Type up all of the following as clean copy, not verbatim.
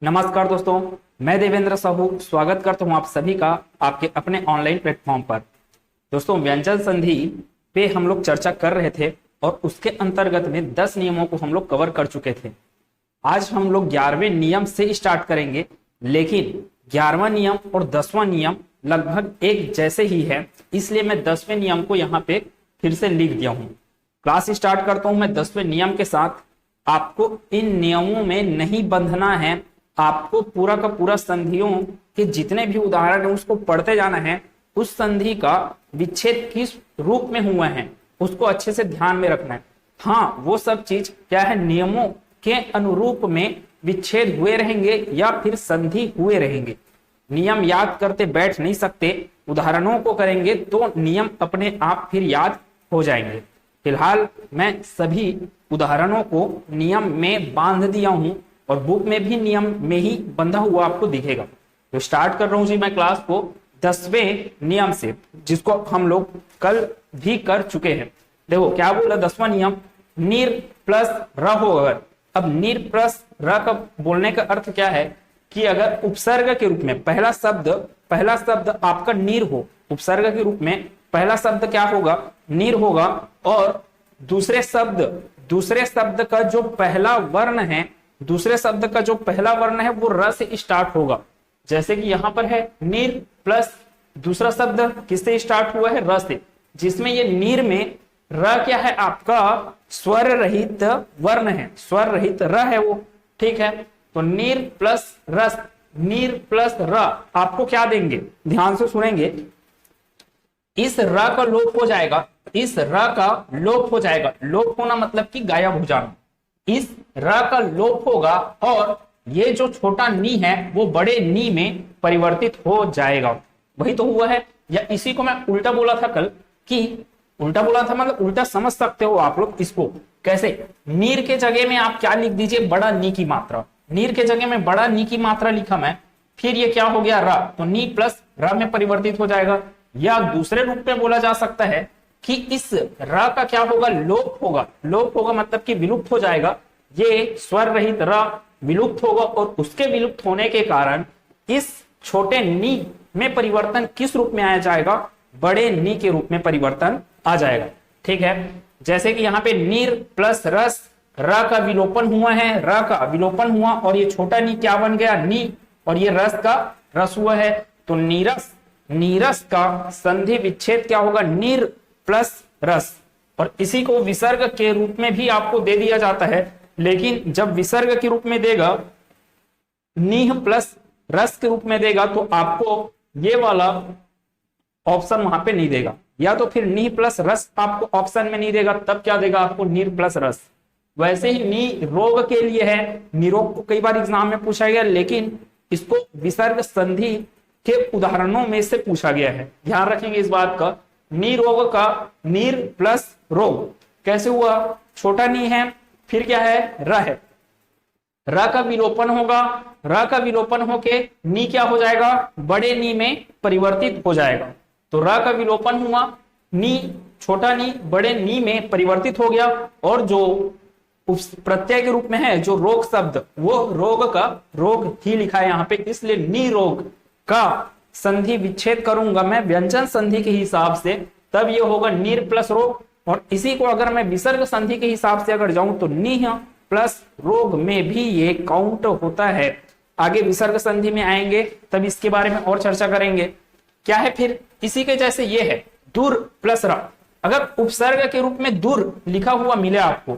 नमस्कार दोस्तों, मैं देवेंद्र साहू स्वागत करता हूं आप सभी का आपके अपने ऑनलाइन प्लेटफॉर्म पर। दोस्तों, व्यंजन संधि पे हम लोग चर्चा कर रहे थे और उसके अंतर्गत में 10 नियमों को हम लोग कवर कर चुके थे। आज हम लोग 11वें नियम से स्टार्ट करेंगे, लेकिन 11वां नियम और 10वां नियम लगभग एक जैसे ही है, इसलिए मैं 10वें नियम को यहाँ पे फिर से लिख दिया हूँ। क्लास स्टार्ट करता हूँ मैं 10वें नियम के साथ। आपको इन नियमों में नहीं बंधना है, आपको पूरा का पूरा संधियों के जितने भी उदाहरण है उसको पढ़ते जाना है। उस संधि का विच्छेद किस रूप में हुआ है उसको अच्छे से ध्यान में रखना है। हाँ, वो सब चीज क्या है, नियमों के अनुरूप में विच्छेद हुए रहेंगे या फिर संधि हुए रहेंगे। नियम याद करते बैठ नहीं सकते, उदाहरणों को करेंगे तो नियम अपने आप फिर याद हो जाएंगे। फिलहाल मैं सभी उदाहरणों को नियम में बांध दिया हूं और बुक में भी नियम में ही बंधा हुआ आपको दिखेगा। तो स्टार्ट कर रहा हूं जी मैं क्लास को 10वें नियम से, जिसको हम लोग कल भी कर चुके हैं। देखो क्या बोला 10वां नियम, नीर प्लस र हो। अगर अब नीर प्लस र का बोलने का अर्थ क्या है कि अगर उपसर्ग के रूप में पहला शब्द आपका नीर हो, उपसर्ग के रूप में पहला शब्द क्या होगा, नीर होगा, और दूसरे शब्द का जो पहला वर्ण है, दूसरे शब्द का जो पहला वर्ण है वो र से स्टार्ट होगा। जैसे कि यहां पर है नीर प्लस दूसरा शब्द किससे स्टार्ट हुआ है, र से, जिसमें ये नीर में र क्या है, आपका स्वर रहित वर्ण है, स्वर रहित र है वो। ठीक है, तो नीर प्लस रस, नीर प्लस र आपको क्या देंगे, ध्यान से सुनेंगे। इस र का लोप हो जाएगा, इस र का लोप हो जाएगा। लोप होना मतलब कि गायब हो जाना। इस र का लोप होगा और ये जो छोटा नी है वो बड़े नी में परिवर्तित हो जाएगा। वही तो हुआ है, या इसी को मैं उल्टा बोला था कल, कि उल्टा बोला था मतलब उल्टा समझ सकते हो आप लोग इसको कैसे। नीर के जगह में आप क्या लिख दीजिए, बड़ा नी की मात्रा। नीर के जगह में बड़ा नी की मात्रा लिखा मैं, फिर ये क्या हो गया, र, तो नी प्लस र में परिवर्तित हो जाएगा। या दूसरे रूप में बोला जा सकता है कि इस र का क्या होगा, लोप होगा। लोप होगा मतलब कि विलुप्त हो जाएगा। ये स्वर रहित र विलुप्त होगा और उसके विलुप्त होने के कारण इस छोटे नी में परिवर्तन किस रूप में आया जाएगा, बड़े नी के रूप में परिवर्तन आ जाएगा। ठीक है, जैसे कि यहाँ पे नीर प्लस रस, र का विलोपन हुआ है, र का विलोपन हुआ और ये छोटा नी क्या बन गया, नी, और ये रस का रस हुआ है, तो नीरस, नीरस का संधि विच्छेद क्या होगा, नीर प्लस रस। और इसी को विसर्ग के रूप में भी आपको दे दिया जाता है, लेकिन जब विसर्ग के रूप में देगा, नीह प्लस रस के रूप में देगा, तो आपको ये वाला ऑप्शन वहां पे नहीं देगा। या तो फिर नीह प्लस रस आपको ऑप्शन में नहीं देगा, तब क्या देगा आपको, नीर प्लस रस। वैसे ही नी रोग के लिए है, निरोग को कई बार एग्जाम में पूछा गया, लेकिन इसको विसर्ग संधि के उदाहरणों में से पूछा गया है। ध्यान रखेंगे इस बात का। नी रोग का नीर प्लस रोग कैसे हुआ, छोटा नी है, फिर क्या है, र है, र का विलोपन होगा, र का विलोपन होके नी क्या हो जाएगा, बड़े नी में परिवर्तित हो जाएगा। तो र का विलोपन हुआ, नी, छोटा नी बड़े नी में परिवर्तित हो गया, और जो प्रत्यय के रूप में है जो रोग शब्द, वो रोग का रोग ही लिखा है यहाँ पे, इसलिए नी रोग का संधि विच्छेद करूंगा मैं व्यंजन संधि के हिसाब से, तब ये होगा नीर प्लस रोग। और इसी को अगर मैं विसर्ग संधि के हिसाब से अगर जाऊं तो नीह प्लस रोग में भी ये काउंट होता है। आगे विसर्ग संधि में आएंगे तब इसके बारे में और चर्चा करेंगे। क्या है फिर इसी के जैसे, ये है दूर प्लस र। अगर उपसर्ग के रूप में दूर लिखा हुआ मिले आपको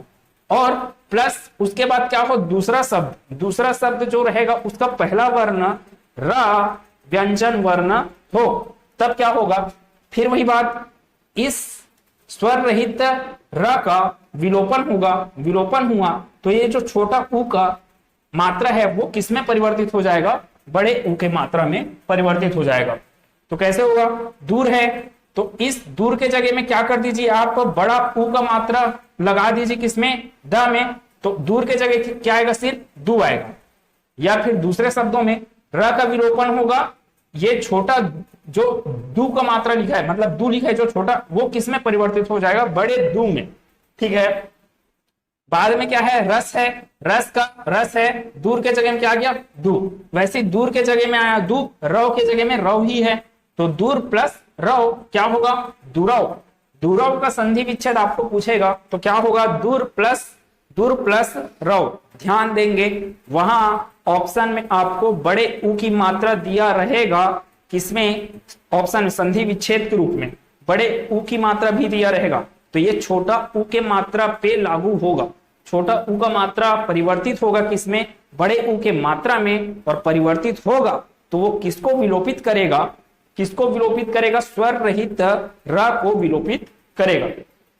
और प्लस उसके बाद क्या हो, दूसरा शब्द जो रहेगा उसका पहला वर्ण र व्यंजन वर्ण हो, तब क्या होगा, फिर वही बात, इस स्वर रहित र का विलोपन होगा, विलोपन हुआ तो ये जो छोटा उ का मात्रा है वो किसमें परिवर्तित हो जाएगा, बड़े उ के मात्रा में परिवर्तित हो जाएगा। तो कैसे होगा, दूर है तो इस दूर के जगह में क्या कर दीजिए आप, बड़ा उ का मात्रा लगा दीजिए किसमें, द में, तो दूर के जगह क्या आएगा, सिर्फ दू आएगा। या फिर दूसरे शब्दों में र का विलोपन होगा, ये छोटा जो दू का मात्रा लिखा है, मतलब दू लिखा है जो छोटा, वो किस में परिवर्तित हो जाएगा, बड़े दू में। ठीक है, बाद में क्या है, रस है, रस का रस है, दूर के जगह में क्या आ गया, दू। वैसे ही दूर के जगह में आया दू, रव के जगह में रव ही है, तो दूर प्लस रव क्या होगा, दुरव। दुरव का संधि विच्छेद आपको पूछेगा तो क्या होगा, दूर प्लस रव। ध्यान देंगे वहां ऑप्शन में आपको बड़े ऊ की मात्रा दिया रहेगा, किसमें, ऑप्शन संधि विच्छेद के रूप में बड़े ऊ की मात्रा भी दिया रहेगा, तो ये छोटा ऊ के मात्रा पे लागू होगा। छोटा ऊ का मात्रा परिवर्तित होगा किसमें, बड़े ऊ के मात्रा में, और परिवर्तित होगा तो वो किसको विलोपित करेगा, किसको विलोपित करेगा, स्वर रहित र को विलोपित करेगा।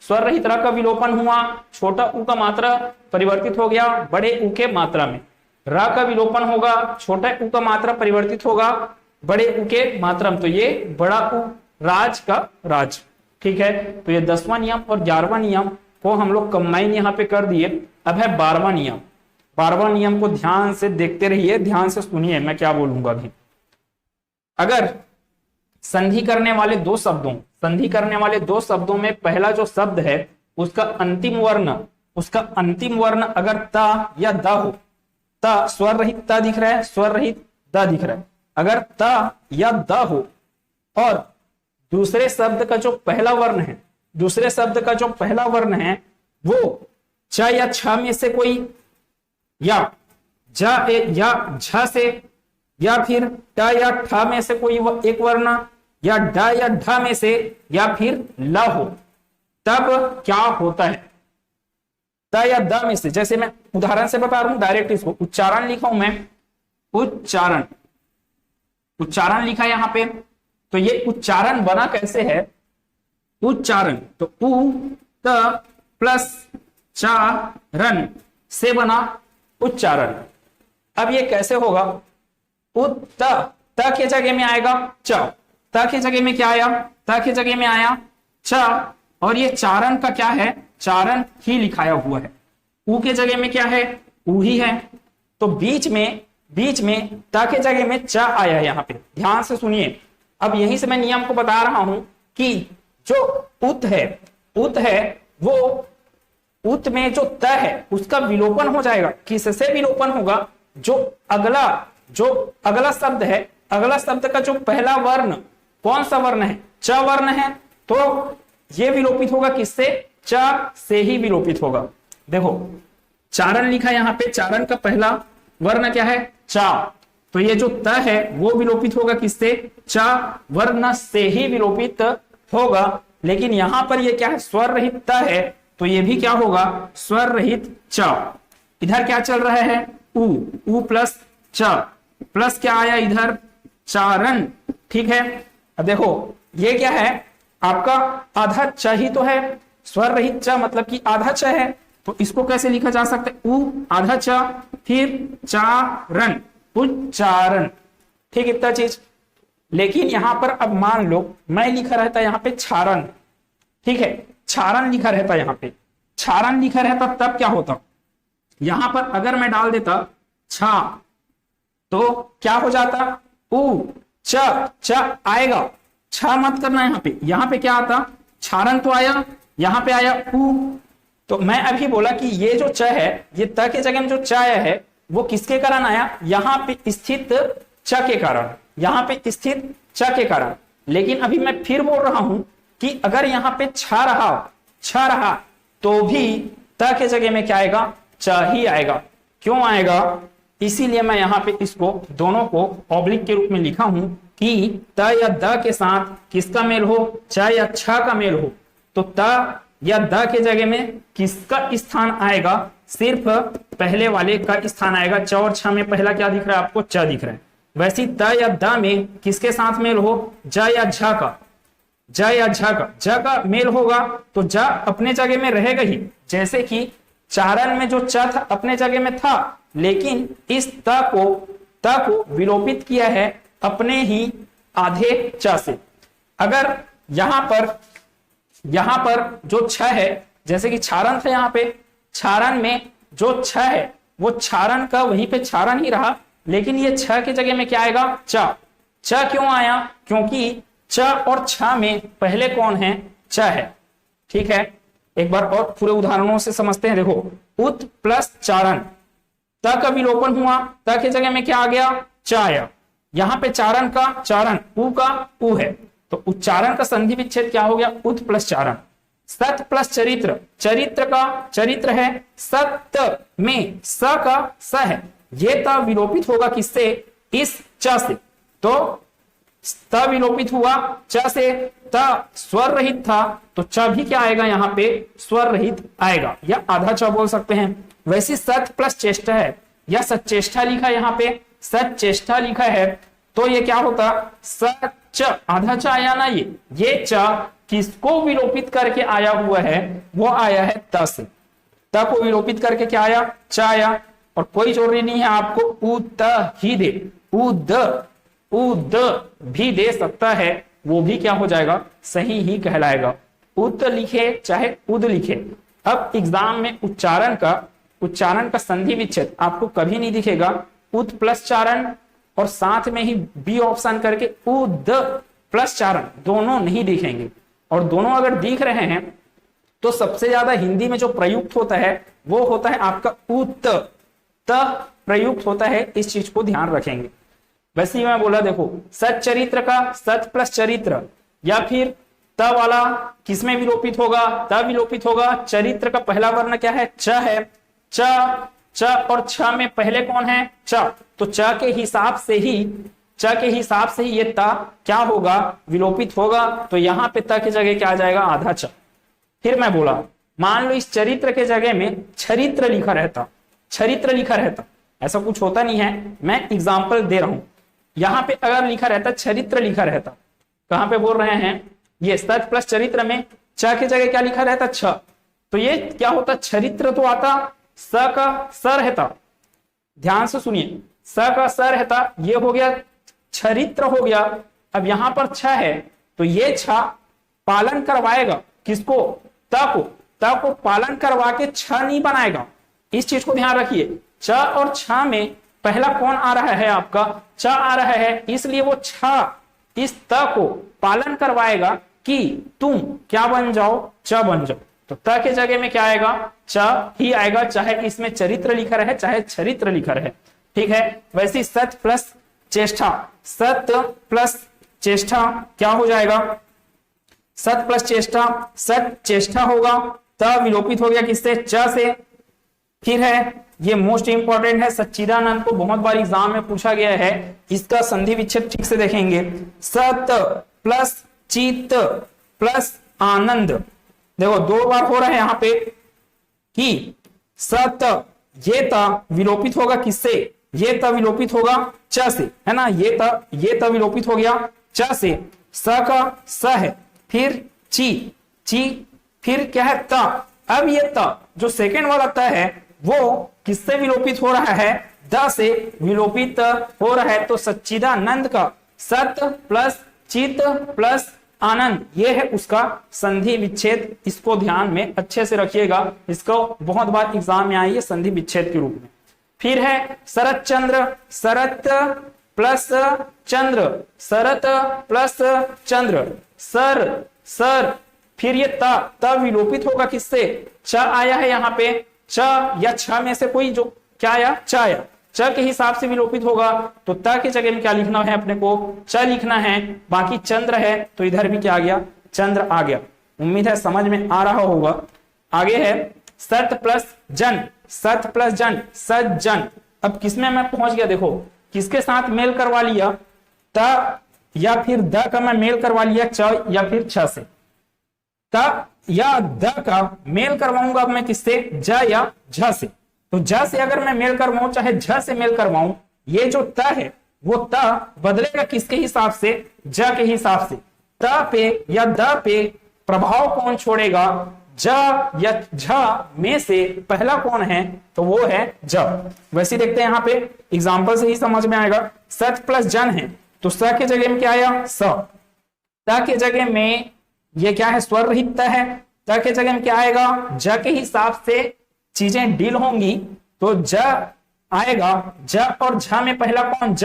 स्वर रहित र का विलोपन हुआ, छोटा ऊ का मात्रा परिवर्तित हो गया बड़े ऊ के मात्रा में, र का विलोपन होगा, छोटा ऊ का मात्रा परिवर्तित होगा बड़े ऊ के मात्रा में, तो ये बड़ा ऊ, राज का राज। ठीक है, तो ये 10वां नियम और 11वां नियम को हम लोग कंबाइन यहाँ पे कर दिए। अब है 12वां नियम। 12वां नियम को ध्यान से देखते रहिए, ध्यान से सुनिए मैं क्या बोलूंगा अभी। अगर संधि करने वाले दो शब्दों में पहला जो शब्द है उसका अंतिम वर्ण अगर ता या द हो, ता स्वर रहित ता दिख रहा है, स्वर रहित द दिख रहा है, अगर ता या द हो, और दूसरे शब्द का जो पहला वर्ण है वो च या छ में से कोई, या या झ से, या फिर ट या ठ में से कोई एक वर्ण, या ड या ढ में से, या फिर ल हो, तब क्या होता है, त या द में से। जैसे मैं उदाहरण से बता रहा हूं, डायरेक्ट इसको उच्चारण लिखा हूं मैं, उच्चारण लिखा यहां पे, तो ये उच्चारण बना कैसे है, उच्चारण तो उ त प्लस चारण से बना उच्चारण। अब ये कैसे होगा, उत त के जगह में आएगा च, त के जगह में क्या आया, त के जगह में आया च, और ये चारण का क्या है, चारण ही लिखाया हुआ है, ऊ के जगह में क्या है, ऊ ही है, तो बीच में त के जगह में च आया है यहाँ पे। ध्यान से सुनिए, अब यहीं से मैं नियम को बता रहा हूं कि जो उत है वो उत में जो त है उसका विलोपन हो जाएगा। किससे विलोपन होगा, जो अगला शब्द है, अगला शब्द का जो पहला वर्ण कौन सा वर्ण है, च वर्ण है, तो ये विलोपित होगा किससे, च से ही विलोपित होगा। देखो चारण लिखा यहाँ पे, चारण का पहला वर्ण क्या है, चा, तो ये जो त है वो विलोपित होगा किससे, च वर्ण से ही विलोपित होगा। लेकिन यहां पर ये क्या है, स्वर रहित त है, तो ये भी क्या होगा, स्वर रहित च। इधर क्या चल रहा है, ऊ प्लस च, प्लस क्या आया इधर, चारण। ठीक है, अब देखो ये क्या है, आपका आधा च ही तो है, स्वर रहित च मतलब कि आधा च है, तो इसको कैसे लिखा जा सकता है, ऊ आधा च फिर चारण, उच्चारण। ठीक, इतना चीज। लेकिन यहां पर अब मान लो मैं लिखा रहता यहाँ पे क्षारण, ठीक है, क्षारण लिखा रहता यहाँ पे, क्षारण लिखा रहता तब क्या होता, यहां पर अगर मैं डाल देता छा तो क्या हो जाता, ऊ च आएगा, छ मत करना यहाँ पे क्या आता, क्षारण तो आया, यहाँ पे आया ऊ। तो मैं अभी बोला कि ये जो च है, ये त के जगह में जो च आया है वो किसके कारण आया, यहाँ पे स्थित च के कारण, यहाँ पे स्थित च के कारण। लेकिन अभी मैं फिर बोल रहा हूं कि अगर यहाँ पे छ रहा तो भी त के जगह में क्या आएगा, च ही आएगा। क्यों आएगा, इसीलिए मैं यहाँ पे इसको दोनों को ऑब्लिक के रूप में लिखा हूं कि त या द के साथ किसका मेल हो, च या छ का मेल हो, तो त या द के जगह में किसका स्थान आएगा, सिर्फ पहले वाले का स्थान आएगा। च और छ में पहला क्या दिख रहा है आपको, च दिख रहा है। वैसे त या द में किसके साथ मेल हो, ज या झ का, ज का मेल होगा तो ज अपने जगह में रहेगा ही। जैसे कि चारण में जो च था अपने जगह में था, लेकिन इस त को विलोपित किया है अपने ही आधे च से। अगर यहां पर जो छ है, जैसे कि क्षारण था, यहाँ पे क्षारण में जो छ है वो क्षारण का वहीं पे क्षारण ही रहा, लेकिन ये छ के जगह में क्या आएगा, च क्यों आया, क्योंकि च और छ में पहले कौन है, च है। ठीक है, एक बार और पूरे उदाहरणों से समझते हैं। देखो उत प्लस चारण, त का विलोपन हुआ, त की जगह में क्या आ गया, च आया। यहां पे चारण का चारण, उ का उ है, तो उच्चारण का संधि विच्छेद क्या हो गया, उत प्लस चारण। सत प्लस चरित्र, चरित्र का चरित्र है, सत्य में स का स है, ये त विलोपित होगा किससे, इस च से, तो त विलोपित हुआ च से, त स्वर रहित था तो च भी क्या आएगा, यहाँ पे स्वर रहित आएगा, या आधा च बोल सकते हैं। वैसे सत प्लस चेष्टा है, या सचेष्टा लिखा है, यहाँ पे सचेष्टा लिखा है, तो ये क्या होता, सच, आधा च आया ना, ये च किसको विलोपित करके आया हुआ है, वो आया है त से, त को विलोपित करके क्या आया, च आया, और कोई जरूरी नहीं है आपको उत ही दे, उद भी दे सकता है, वो भी क्या हो जाएगा, सही ही कहलाएगा। उत लिखे चाहे उद लिखे। अब एग्जाम में उच्चारण का संधि विच्छेद आपको कभी नहीं दिखेगा, उत प्लस चारण और साथ में ही बी ऑप्शन करके उद प्लस चारण, दोनों नहीं दिखेंगे। और दोनों अगर दिख रहे हैं तो सबसे ज्यादा हिंदी में जो प्रयुक्त होता है वो होता है आपका उत, त प्रयुक्त होता है, इस चीज को ध्यान रखेंगे। वैसे ही मैं बोला देखो, सत चरित्र का सत प्लस चरित्र, या फिर त वाला किसमें विलोपित होगा, त विलोपित होगा, चरित्र का पहला वर्ण क्या है, च है, च और छ में पहले कौन है, च, तो च के हिसाब से ही ये त क्या होगा, विलोपित होगा, तो यहाँ पे त की जगह क्या आ जाएगा, आधा च। फिर मैं बोला मान लो इस चरित्र के जगह में छरित्र लिखा रहता, ऐसा कुछ होता नहीं है, मैं एग्जाम्पल दे रहा हूं। यहाँ पे अगर लिखा रहता छरित्र लिखा रहता, कहां पे बोल रहे हैं, ये सत प्लस चरित्र में च की जगह क्या लिखा रहता, छ, तो ये क्या होता, छरित्र तो आता, स का स रहता, ध्यान से सुनिए, स का स रहता, ये हो गया छरित्र हो गया। अब यहां पर छ है तो ये छ पालन करवाएगा किसको, त को पालन करवा के छ नहीं बनाएगा, इस चीज को ध्यान रखिए। च और छ में पहला कौन आ रहा है, आपका च आ रहा है, इसलिए वो छ इस त को पालन करवाएगा कि तुम क्या बन जाओ, च बन जाओ, तो त के जगह में क्या आएगा, च ही आएगा, चाहे इसमें चरित्र लिखा रहे चाहे छरित्र लिखा रहे, ठीक है। वैसे सत प्लस चेष्टा, सत प्लस चेष्टा क्या हो जाएगा, सत प्लस चेष्टा, सत चेष्टा होगा, त विलोपित हो गया किससे, च से। फिर है ये मोस्ट इंपॉर्टेंट है, सच्चिदानंद को बहुत बार एग्जाम में पूछा गया है, इसका संधि विच्छेद ठीक से देखेंगे, सत प्लस चित प्लस आनंद, देखो दो बार हो रहा है यहाँ पे कि सत, ये त विलोपित होगा किससे, ये त विलोपित होगा च से, है ना, ये त विलोपित हो गया च से, स का स है, फिर ची, फिर क्या है त। अब ये त जो सेकेंड वाला त है वो किससे विलोपित हो रहा है, द से विलोपित हो रहा है, तो सच्चिदानंद का सत प्लस चित प्लस आनंद, ये है उसका संधि विच्छेद, इसको ध्यान में अच्छे से रखिएगा, इसको बहुत बार एग्जाम में आई है संधि विच्छेद के रूप में। फिर है शरत चंद्र, शरत प्लस चंद्र, शरत प्लस चंद्र, सर, फिर ये त विलोपित होगा किससे, च आया है यहाँ पे, च या छ में से कोई जो क्या आया, च आया, च के हिसाब से विलोपित होगा, तो त की जगह में क्या लिखना है अपने को, च लिखना है, बाकी चंद्र है तो इधर भी क्या आ गया, चंद्र आ गया। उम्मीद है समझ में आ रहा होगा। आगे है सत प्लस जन, सत प्लस जन, सज्जन। अब किसमें मैं पहुंच गया, देखो किसके साथ मेल करवा लिया, त या फिर द का मैं मेल करवा लिया च या फिर छ से, त या द का मेल करवाऊंगा अब मैं किससे, ज या झ से, तो ज से अगर मैं मेल करवाऊं चाहे झ से मेल करवाऊं, ये जो त है वो त बदलेगा किसके हिसाब से, ज के हिसाब से। त पे या द पे प्रभाव कौन छोड़ेगा, ज या झ में से पहला कौन है, तो वो है ज। वैसे देखते हैं यहाँ पे एग्जाम्पल से ही समझ में आएगा। सत प्लस जन है तो स के जगह में क्या आया, स, त के जगह में ये क्या है, स्वर रहित है, त के जगह में क्या आएगा, ज के हिसाब से चीजें डील होंगी तो ज आएगा, ज और झ में पहला कौन, ज,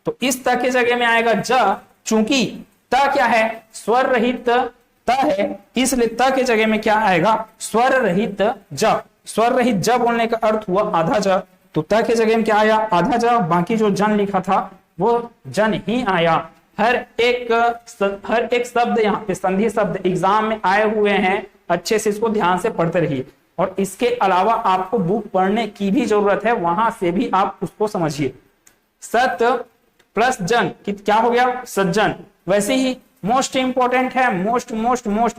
तो इस त के जगह में आएगा ज, चूंकि त क्या है, स्वर रहित त है, इसलिए त के जगह में क्या आएगा, स्वर रहित ज। स्वर रहित ज बोलने का अर्थ हुआ आधा ज, तो त के जगह में क्या आया आधा ज, बाकी जो जन लिखा था वो जन ही आया। हर एक शब्द यहाँ पे संधि शब्द एग्जाम में आए हुए हैं, अच्छे से इसको ध्यान से पढ़ते रहिए। और इसके अलावा आपको बुक पढ़ने की भी जरूरत है, वहां से भी आप उसको समझिए। सत प्लस जन क्या हो गया सज्जन। वैसे ही मोस्ट इंपॉर्टेंट है, मोस्ट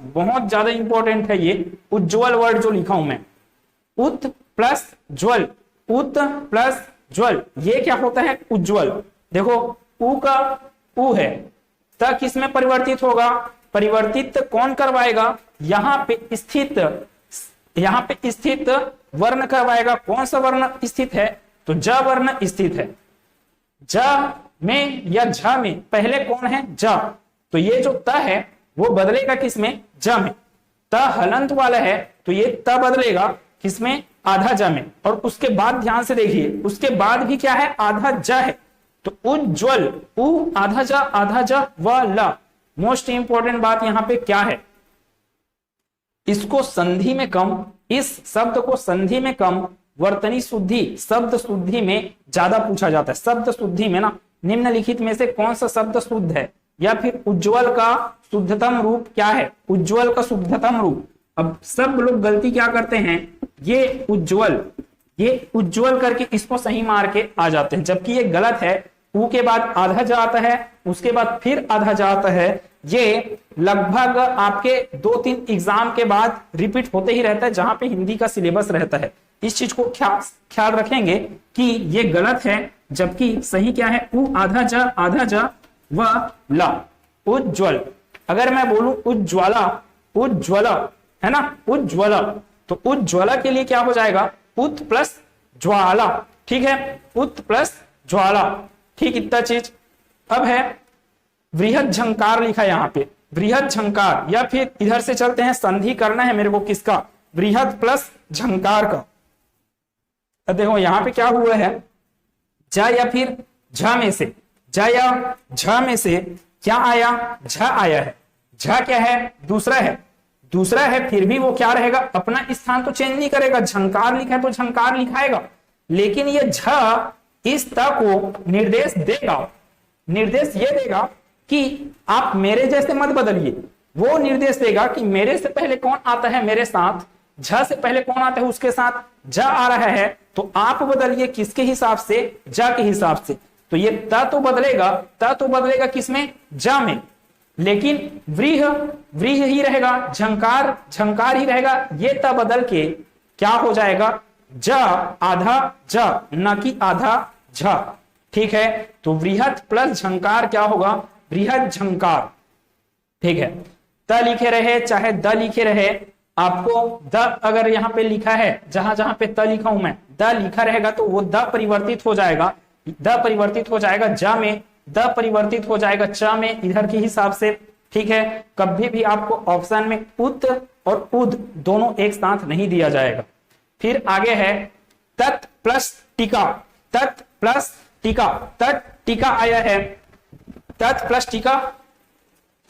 बहुत ज्यादा इंपॉर्टेंट है ये उज्ज्वल वर्ड जो लिखा हूं मैं, उत प्लस ज्वल, उत प्लस ज्वल, ये क्या होता है उज्ज्वल। देखो उ का उ है, त किसमें परिवर्तित होगा, परिवर्तित कौन करवाएगा, यहाँ पे स्थित वर्ण करवाएगा। कौन सा वर्ण स्थित है, तो ज वर्ण स्थित है। ज में या झ में पहले कौन है ज, तो ये जो त है वो बदलेगा किसमें ज में। त हलंत वाला है तो ये त बदलेगा किसमें आधा ज में। और उसके बाद ध्यान से देखिए, उसके बाद भी क्या है आधा ज है, तो उज्ज्वल उ आधा ज व ल। मोस्ट इंपॉर्टेंट बात यहां पे क्या है, इसको संधि में कम, इस शब्द को संधि में कम, वर्तनी शुद्धि शब्द शुद्धि में ज्यादा पूछा जाता है। शब्द शुद्धि में ना निम्नलिखित में से कौन सा शब्द शुद्ध है, या फिर उज्ज्वल का शुद्धतम रूप क्या है, उज्ज्वल का शुद्धतम रूप। अब सब लोग गलती क्या करते हैं, ये उज्ज्वल करके इसको सही मार के आ जाते हैं, जबकि ये गलत है। ऊ के बाद आधा जा आता है, उसके बाद फिर आधा जा आता है। ये लगभग आपके 2-3 एग्जाम के बाद रिपीट होते ही रहता है, जहां पे हिंदी का सिलेबस रहता है। इस चीज को ख्याल रखेंगे कि ये गलत है, जबकि सही क्या है ऊ आधा जा व ला। उज्ज्वल, अगर मैं बोलूं उज्ज्वला है ना, उज्ज्वला, तो उज्ज्वला के लिए क्या हो जाएगा उत प्लस ज्वाला। ठीक है, उत प्लस ज्वाला, ठीक इतना चीज। अब है वृहद झंकार लिखा है यहाँ पे, वृहद झंकार, या फिर इधर से चलते हैं, संधि करना है मेरे को किसका, वृहद प्लस झंकार का। अब देखो यहाँ पे क्या हुआ है, ज या फिर झ में से, ज या झ में से क्या आया, झ आया है। झ क्या है दूसरा है, फिर भी वो क्या रहेगा, अपना स्थान तो चेंज नहीं करेगा। झंकार लिखा है तो झंकार लिखाएगा, लेकिन ये झ इस त को निर्देश ये देगा कि आप मेरे जैसे मत बदलिए। वो निर्देश देगा कि मेरे से पहले कौन आता है मेरे साथ, झ से पहले कौन आता है उसके साथ ज आ रहा है, तो आप बदलिए किसके हिसाब से, ज के हिसाब से। तो ये त तो बदलेगा किसमें, ज में, लेकिन व्रीह ही रहेगा, झंकार ही रहेगा। ये त बदल के क्या हो जाएगा, ज आधा ज, न कि आधा झ। ठीक है, तो वृहद प्लस झंकार क्या होगा, वृहद झंकार। ठीक है, त लिखे रहे चाहे द लिखे रहे, आपको द अगर यहाँ पे लिखा है, जहां पे त लिखा हूं मैं, द लिखा रहेगा तो वो द परिवर्तित हो जाएगा, ज में, द परिवर्तित हो जाएगा च में, इधर के हिसाब से। ठीक है, कभी भी आपको ऑप्शन में उत और उद दोनों एक साथ नहीं दिया जाएगा। फिर आगे है तत् प्लस टीका, तत् टीका आया है, तत् प्लस टीका,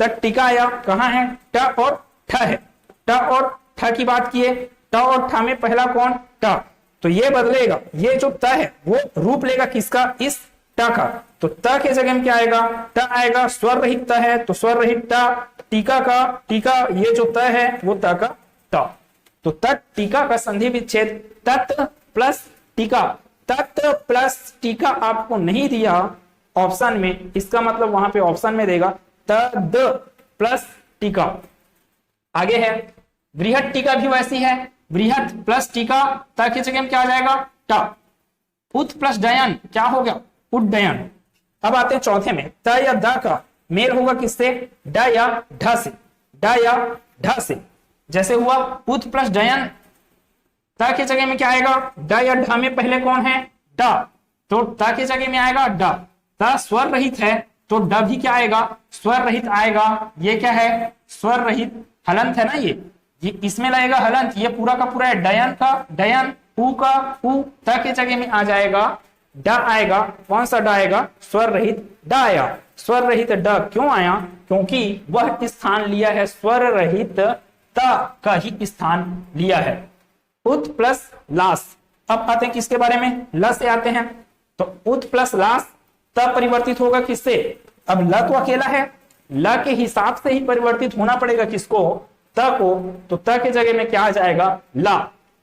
तत् टीका आया, कहां है, ट और ठ है। ट और ठ की बात किए, ट और ठ में पहला कौन, ट, तो ये बदलेगा, ये जो त है वो रूप लेगा किसका, इस ट का। तो त के जगह में क्या आएगा, ट आएगा, स्वर रहित त है तो स्वर रहित ट, टीका ये जो त है वो त का ट। तो तत् टीका का संधि विच्छेद तत् प्लस टीका, तत् प्लस टीका आपको नहीं दिया ऑप्शन में, इसका मतलब वहां पे ऑप्शन में देगा तद प्लस टीका। आगे है वृहद टीका, भी वैसी है, वृहद प्लस टीका, त की जगह में क्या आ जाएगा, ट। उत प्लस डयन क्या हो गया, उड्डयन। अब आते हैं चौथे में, त या द का मेल होगा किससे, ड या ढ से, ड या ढ से। जैसे हुआ उत प्लस डयन, त की जगह में क्या आएगा, ड या ढ में पहले कौन है, ड, तो त की जगह में आएगा ड। त स्वर रहित है तो ड भी क्या आएगा, स्वर रहित आएगा। ये क्या है, स्वर रहित, हलंत है ना, ये इसमें लगेगा हलंत, ये पूरा का पूरा है डयन का डयन, ऊ का ऊ, त के जगह में आ जाएगा ड आएगा। कौन सा ड आएगा, स्वर रहित ड आया। स्वर रहित ड क्यों आया, क्योंकि वह स्थान लिया है, स्वर रहित त का ही स्थान लिया है। उत प्लस लास। अब आते हैं किसके बारे में, ल से आते हैं। तो उत प्लस लास तब परिवर्तित होगा किससे, अब ल तो अकेला है, ल के हिसाब से ही परिवर्तित होना पड़ेगा किसको, त को। तो त के जगह में क्या आ जाएगा, ला।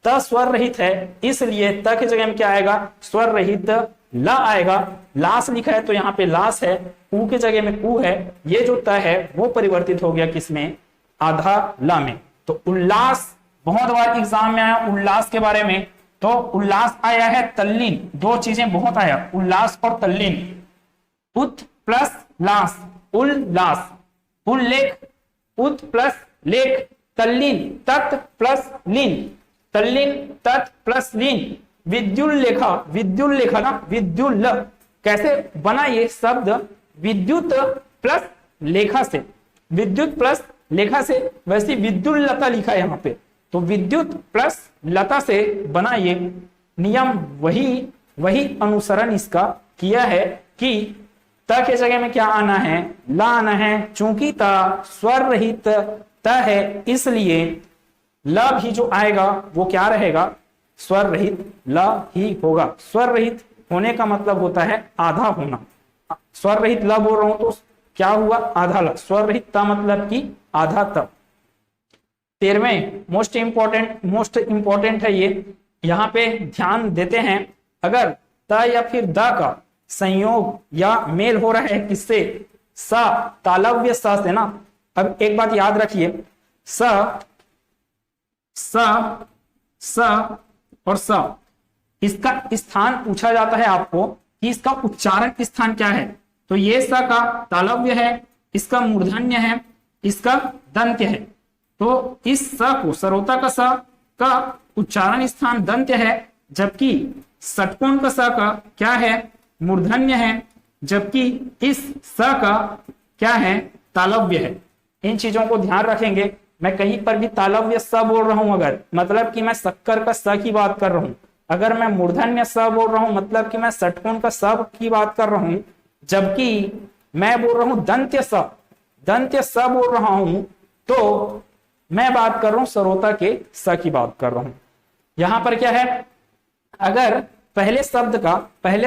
त स्वर रहित है, इसलिए त के जगह में क्या आएगा, स्वर रहित ल आएगा। लास लिखा है तो यहाँ पे लास है, ऊ के जगह में ऊ है। ये जो त है वो परिवर्तित हो गया किसमें, आधा ला में। तो उल्लास बहुत बार एग्जाम में आया उल्लास के बारे में। तो उल्लास आया है तल्लीन, दो चीजें बहुत आया, उल्लास और तल्लीन। उत प्लस लास, उल्लास। उल्लेख, उत प्लस लेख। तल्लीन, तत् प्लस लीन, तल्लीन तत् प्लस लीन। विद्युल्लेखा, विद्युल्लेखा ना, विद्युल्ल कैसे बना ये शब्द, विद्युत प्लस लेखा से, विद्युत प्लस लेखा से। वैसे विद्युल्लता लिखा है यहाँ पे, तो विद्युत प्लस लता से बना ये नियम, वही अनुसरण इसका किया है कि त के जगह में क्या आना है, ला आना है। चूंकि त स्वर रहित त है, इसलिए ल भी जो आएगा वो क्या रहेगा, स्वर रहित ल ही होगा। स्वर रहित होने का मतलब होता है आधा होना। स्वर रहित ल बोल रहा हूं तो क्या हुआ, आधा ल। स्वर रहित त मतलब कि आधा त। 13वें मोस्ट इंपॉर्टेंट है ये, यहाँ पे ध्यान देते हैं। अगर त या फिर द का संयोग या मेल हो रहा है किससे, स, तालव्य स से ना। अब एक बात याद रखिए, स और स, इसका स्थान पूछा जाता है आपको कि इसका उच्चारण स्थान क्या है। तो ये स का तालव्य है, इसका मूर्धन्य है, इसका दंत्य है। तो इस स को, सरोता का स का उच्चारण स्थान दंत्य है, जबकि षटकोण का स का क्या है, मूर्धन्य है, जबकि इस स का क्या है, तालव्य है। इन चीजों को ध्यान रखेंगे। मैं कहीं पर भी तालव्य स बोल रहा हूं अगर, मतलब कि मैं शक्कर का स की बात कर रहा हूं। अगर मैं मूर्धन्य स बोल रहा हूं, मतलब कि मैं षटकोण का स की बात कर रहा हूं। जबकि मैं बोल रहा हूं दंत्य स बोल रहा हूं, तो मैं बात कर रहा हूं सरोता के स की बात कर रहा हूं। यहां पर क्या है, अगर पहले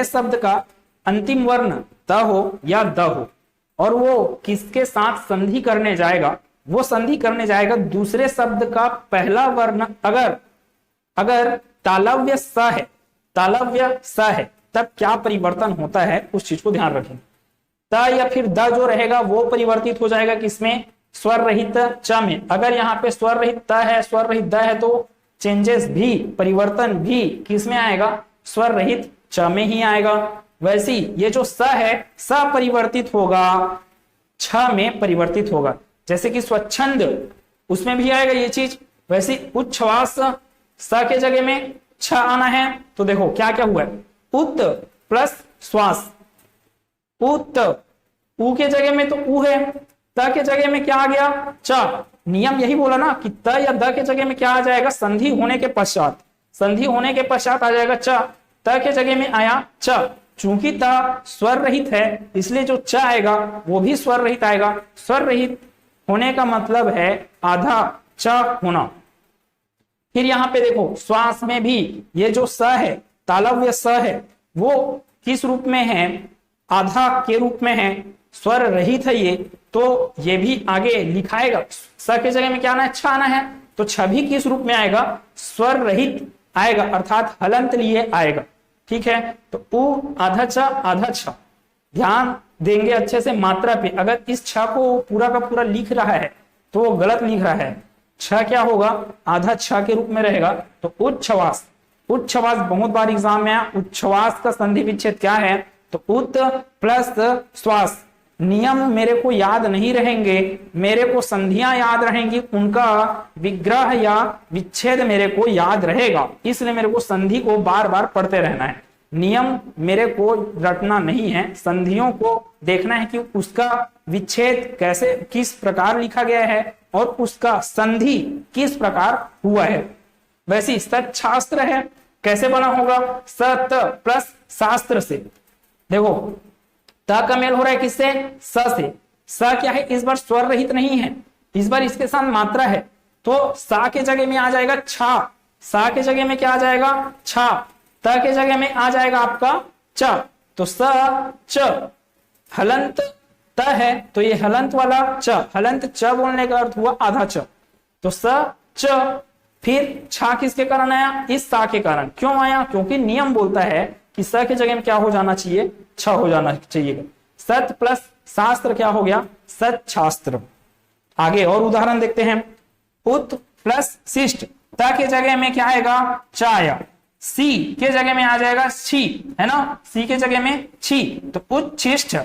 शब्द का अंतिम वर्ण त हो या द हो, और वो किसके साथ संधि करने जाएगा, वो संधि करने जाएगा दूसरे शब्द का पहला वर्ण अगर तालव्य स है, तब क्या परिवर्तन होता है उस चीज को ध्यान रखें। त या फिर द जो रहेगा वो परिवर्तित हो जाएगा किसमें, स्वर रहित च में। अगर यहाँ पे स्वर रहित त है, स्वर रहित द है, तो चेंजेस भी, परिवर्तन भी किसमें आएगा, स्वर रहित च में ही आएगा। वैसे ये जो स है, स परिवर्तित होगा, छ में परिवर्तित होगा। जैसे कि स्वच्छंद, उसमें भी आएगा ये चीज। वैसे उच्छ्वास, स के जगह में छ आना है। तो देखो क्या क्या हुआ है, उत प्लस श्वास, उत, ऊ के जगह में तो ऊ है, त के जगह में क्या आ गया, च। नियम यही बोला ना कि त या द के जगह में क्या आ जाएगा, संधि होने के पश्चात आ जाएगा च। त के जगह में आया च। चूंकि त स्वर रहित है, इसलिए जो च आएगा वो भी स्वर रहित आएगा। स्वर रहित होने का मतलब है आधा च होना। फिर यहाँ पे देखो, श्वास में भी ये जो स है, तालव्य स है, वो किस रूप में है, आधा के रूप में है, स्वर रहित है ये। तो ये भी आगे लिखाएगा, स के जगह में क्या आना है, छ आना है। तो छ भी किस रूप में आएगा, स्वर रहित आएगा, अर्थात हलंत लिए आएगा। ठीक है, तो उ आधा छ। ध्यान देंगे अच्छे से मात्रा पे। अगर इस छ को पूरा का पूरा लिख रहा है तो वो गलत लिख रहा है। छ क्या होगा, आधा छ के रूप में रहेगा। तो उच्छ्वास, बहुत बार एग्जाम में आया। उच्छ्वास का संधि विच्छेद क्या है, तो उत प्लस श्वास। नियम मेरे को याद नहीं रहेंगे, मेरे को संधियां याद रहेंगी, उनका विग्रह या विच्छेद मेरे को याद रहेगा। इसलिए मेरे को संधि को बार बार पढ़ते रहना है। नियम मेरे को रटना नहीं है, संधियों को देखना है कि उसका विच्छेद कैसे, किस प्रकार लिखा गया है और उसका संधि किस प्रकार हुआ है। वैसे सत शास्त्र है, कैसे बना होगा, सत प्लस शास्त्र से। देखो त का मेल हो रहा है किससे, स से। स क्या है, इस बार स्वर रहित नहीं है, इस बार इसके साथ मात्रा है। तो सा के जगह में आ जाएगा छा। सा के जगह में क्या आ जाएगा, छा। त के जगह में आ जाएगा आपका च, तो स च। हलंत त है तो ये हलंत वाला च, हलंत च बोलने का अर्थ हुआ आधा च, तो स च। फिर छा किसके कारण आया, इस सा के कारण। क्यों आया, क्योंकि नियम बोलता है कि स के जगह में क्या हो जाना चाहिए, छ हो जाना चाहिए। सत प्लस शास्त्र क्या हो गया, सत शास्त्र। आगे और उदाहरण देखते हैं। उत प्लस शिष्ट, त के जगह में क्या आएगा, चा आया। सी के जगह में आ जाएगा छी, है ना, सी के जगह में छी, तो उच्छिष्ट।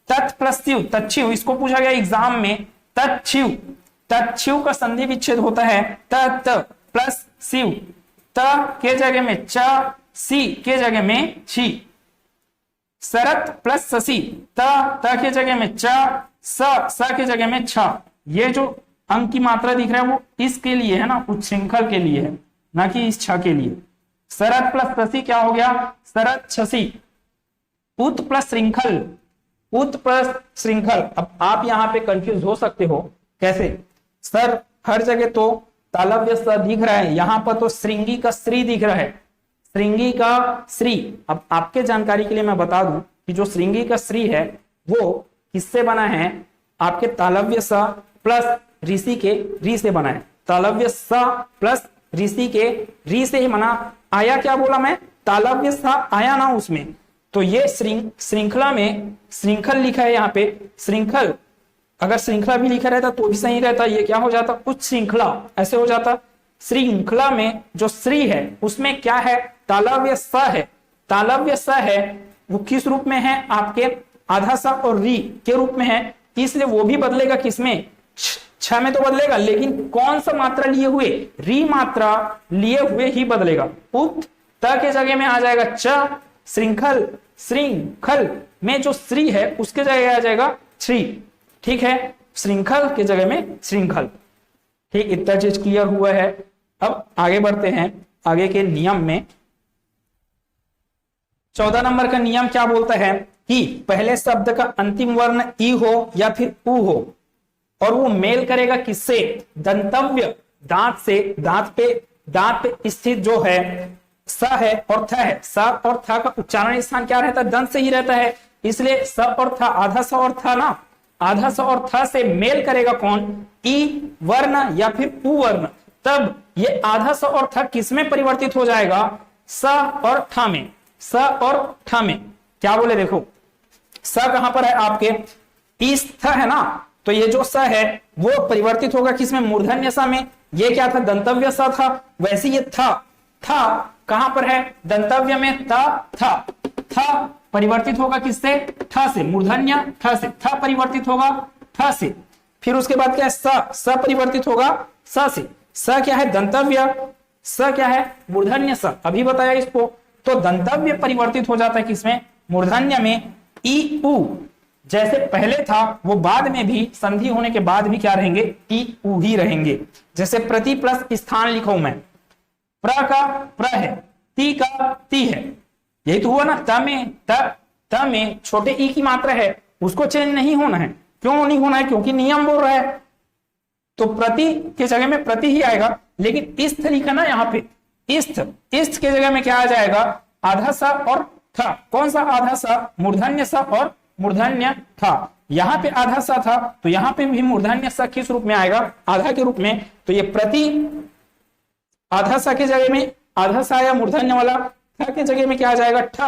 तत् प्लस शिव, तच्छिव, इसको पूछा गया एग्जाम में, तच्छिव। तच्छिव का संधि विच्छेद होता है तत् प्लस शिव, त के जगह में च, सी के जगह में छी। शरत प्लस शशि, त के जगह में च, स के जगह में छ। ये जो अंक की मात्रा दिख रहा है वो इसके लिए है ना, उच्छृंखल के लिए है, ना कि इस छ के लिए। शरत प्लस शशि क्या हो गया, शरत शशि। उत प्लस श्रृंखल, उत प्लस श्रृंखल। अब आप यहां पे कंफ्यूज हो सकते हो, कैसे सर, हर जगह तो तालव्य स दिख रहा है, यहां पर तो श्रृंगी का श्री दिख रहा है, श्रृंगी का श्री। अब आपके जानकारी के लिए मैं बता दूं कि जो श्रृंगी का श्री है वो किससे बना है, आपके तालव्य स प्लस ऋषि के री से बना है। तालव्य स प्लस ऋषि के री से ही बना। आया क्या बोला मैं, तालव्य स आया ना उसमें, तो ये श्रृंखला में श्रृंखल लिखा है यहाँ पे, श्रृंखल। अगर श्रृंखला भी लिखा रहता तो भी सही रहता, ये क्या हो जाता, उच्च श्रृंखला ऐसे हो जाता। श्रृंखला में जो श्री है उसमें क्या है, तालव्य स है। तालव्य स है वो किस रूप में है, आपके आधा सा और री के रूप में है, इसलिए वो भी बदलेगा किसमें, छ में तो बदलेगा, लेकिन कौन सा मात्रा लिए हुए, री मात्रा लिए हुए ही बदलेगा। उत त के जगह में आ जाएगा च, श्रृंखल, श्रृंखल में जो श्री है उसके जगह आ जाएगा श्री, ठीक है, श्रृंखल के जगह में श्रृंखल। ठीक, इतना चीज क्लियर हुआ है। अब आगे बढ़ते हैं आगे के नियम में। 14 नंबर का नियम क्या बोलता है कि पहले शब्द का अंतिम वर्ण ई हो या फिर उ हो, और वो मेल करेगा किससे, दंतव्य, दांत से। दांत पे स्थित जो है स है और थ है, स और थ का उच्चारण स्थान क्या रहता है, दंत से ही रहता है, इसलिए स और थ, आधा स और थ ना, आधा स और थ से मेल करेगा कौन, ई वर्ण या फिर उ वर्ण। तब ये आधा स और थ किस में परिवर्तित हो जाएगा, स और ठ में। स और ठ में क्या बोले, देखो स कहां पर है आपके, इस थ है ना, तो ये जो स है वो परिवर्तित होगा किसमें, मूर्धन्य स में। ये क्या था, दंतव्य स था, वैसे ये था कहां पर है, दंतव्य में था परिवर्तित होगा किससे, ठ से, मूर्धन्य ठ से, थ परिवर्तित होगा ठ से। फिर उसके बाद क्या है, स परिवर्तित होगा स से। स क्या है, दंतव्य, स क्या है, मूर्धन्य स, अभी बताया इसको। तो दंतव्य परिवर्तित हो जाता है किसमें, मूर्धन्य में। ई उ जैसे पहले था वो बाद में भी, संधि होने के बाद भी क्या रहेंगे, ई उ ही रहेंगे। जैसे प्रति प्लस स्थान लिखो मैं, प्र का प्र है, ती का ती है, यही तो हुआ ना। त में छोटे ई की मात्रा है, उसको चेंज नहीं होना है। क्यों नहीं होना है, क्योंकि नियम बोल रहा है, तो प्रति के जगह में प्रति ही आएगा। लेकिन इस तरीका ना, यहाँ पे इस्त के जगह में क्या आ जाएगा, आधा सा और था। कौन सा आधा सा, मूर्धन्य सा और मूर्धन्य था। यहाँ पे आधा सा था तो यहाँ पे भी मूर्धन्य सा किस रूप में आएगा, आधा के रूप में। तो ये प्रति आधा सा के जगह में आधा सा आया मूर्धन्य वाला, था के जगह में क्या आ जाएगा, ठ,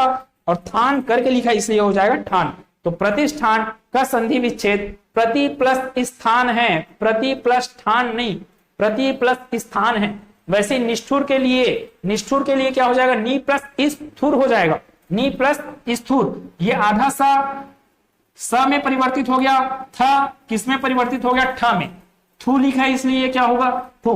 और थान करके लिखा इसलिए हो जाएगा ठान। तो प्रतिष्ठान का संधि विच्छेद प्रति प्लस स्थान है, प्रति प्लस ठान नहीं, प्रति प्लस स्थान है। वैसे निष्ठुर के लिए क्या हो जाएगा, नी प्लस स्थूर हो जाएगा, नी प्लस स्थूर। ये आधा सा में परिवर्तित हो गया, था किस में परिवर्तित हो गया, ठ में। थू लिखा है इसलिए ये क्या होगा, थू।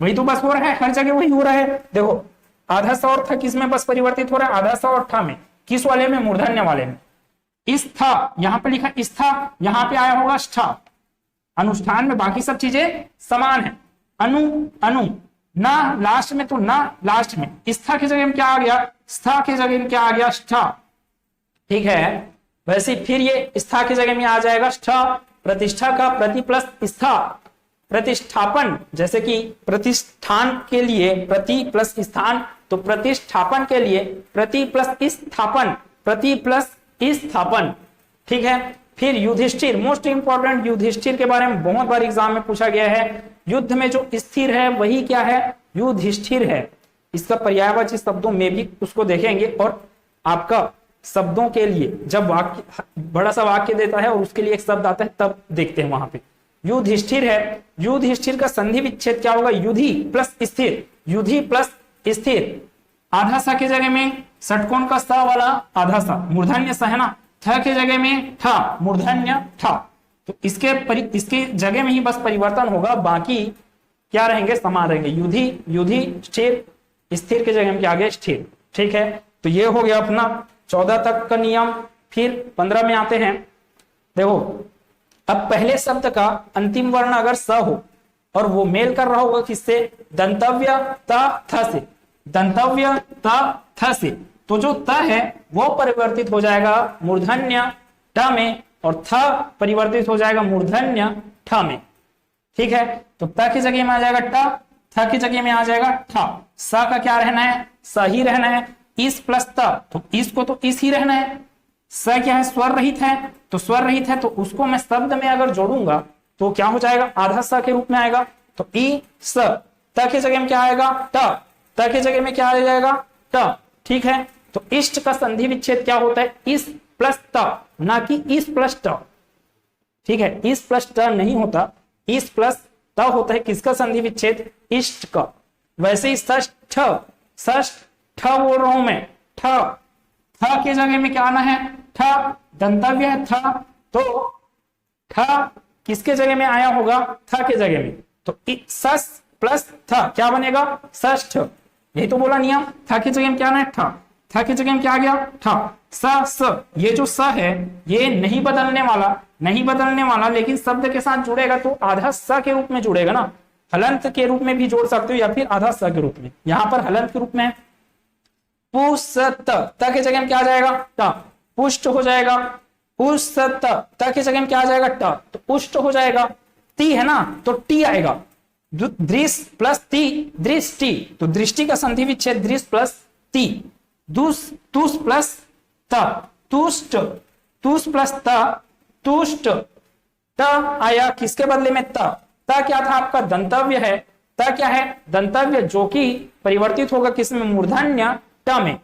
वही तो बस हो रहा है, हर जगह वही हो रहा है। देखो आधा सा और था किस में बस परिवर्तित हो रहा है, आधा सा और ठ में। किस वाले में, मूर्धन्य वाले में। इस था यहाँ पे लिखा, इस था यहाँ पे आया होगा स्था। अनुष्ठान में बाकी सब चीजें समान है। अनु ना लास्ट में, तो ना लास्ट में। स्था की जगह में क्या आ गया, स्था की जगह में क्या आ गया, स्था। ठीक है, वैसे फिर ये स्था की जगह में आ जाएगा स्था। प्रतिष्ठा का प्रति प्लस स्था, प्रतिष्ठापन, जैसे कि प्रतिष्ठान के लिए प्रति प्लस स्थान, तो प्रतिष्ठापन के लिए प्रति प्लस स्थापन, प्रति प्लस स्थापन, ठीक है। फिर युधिष्ठिर, मोस्ट इंपॉर्टेंट, युधिष्ठिर के बारे में बहुत बार एग्जाम में पूछा गया है। युद्ध में जो स्थिर है वही क्या है, युधिष्ठिर है। इसका पर्यायवाची शब्दों में भी उसको देखेंगे, और आपका शब्दों के लिए जब वाक्य बड़ा सा वाक्य देता है और उसके लिए एक शब्द आता है तब देखते हैं वहां पे। युधिष्ठिर है, युधिष्ठिर का संधि विच्छेद क्या होगा, युधि प्लस स्थिर, युधि प्लस स्थिर। आधा सा की जगह में षटकोण का सा वाला आधा सा मूर्धन्य सा है ना, थ के जगह में ठ मूर्धन्य ठ, तो इसके जगह में ही बस परिवर्तन होगा, बाकी क्या रहेंगे, समान रहेंगे। युधि युधि स्थिर, स्थिर के जगह में क्या आ गया, स्थिर, ठीक है। तो ये हो गया अपना 14 तक का नियम। फिर 15 में आते हैं। देखो अब पहले शब्द का अंतिम वर्ण अगर स हो और वो मेल कर रहा होगा किससे, दंतव्य त थ से, दंतव्य त थ से, तो जो त है वो परिवर्तित हो जाएगा मूर्धन्य ट में, और थ परिवर्तित हो जाएगा मूर्धन्य ठ में, ठीक है। तो त की जगह में आ जाएगा ट, थ की जगह में आ जाएगा ठ। स का क्या रहना है, स ही रहना है। इस प्लस त, तो इस को तो इस ही रहना है। स क्या है, स्वर रहित है, तो स्वर रहित है तो उसको मैं शब्द में अगर जोड़ूंगा तो क्या हो जाएगा, आधा स के रूप में आएगा। तो ई स, त की जगह में क्या आएगा, ट, त की जगह में क्या आ जाएगा, ट, ठीक है। तो इष्ट का संधि विच्छेद क्या होता है, इस प्लस त, ना कि इस प्लस ट, ठीक है। इस प्लस ट नहीं होता, इस प्लस त होता है किसका संधि विच्छेद, इष्ट का। वैसे ही षष्ठ, षष्ठ ठ बोल रहा हूं मैं, ठ, थ के जगह में क्या आना है, ठ, दंतव्य है थ, तो ठ किसके जगह में आया होगा, थ के जगह में, तो सस प्लस थ क्या बनेगा, षष्ठ। यही तो बोला नियम, थ की जगह में क्या आना है, ठ, थ की जगह में क्या आ गया, ठ। स, ये जो स है ये नहीं बदलने वाला, नहीं बदलने वाला, लेकिन शब्द के साथ जुड़ेगा तो आधा स के रूप में जुड़ेगा ना, हलंत के रूप में भी जोड़ सकते हो या फिर आधा स के रूप में, यहां पर हलंत के रूप में। पुष्ट, त के जगह में क्या आ जाएगा, ट, पुष्ट हो जाएगा। पुष्ट, त के जगह में क्या आ जाएगा, ट, तो पुष्ट हो जाएगा। ती है ना, तो टी आएगा। दृश प्लस ती, दृष्टि, तो दृष्टि का संधि विच्छेद दृश प्लस ती। दुस, तुस प्लस त, तुष्ट, तुस प्लस त, तुष्ट। त आया किसके बदले में, त, त क्या था आपका, दंतव्य है। त क्या है, दंतव्य, जो कि परिवर्तित होगा किसमें, मूर्धन्य ट में।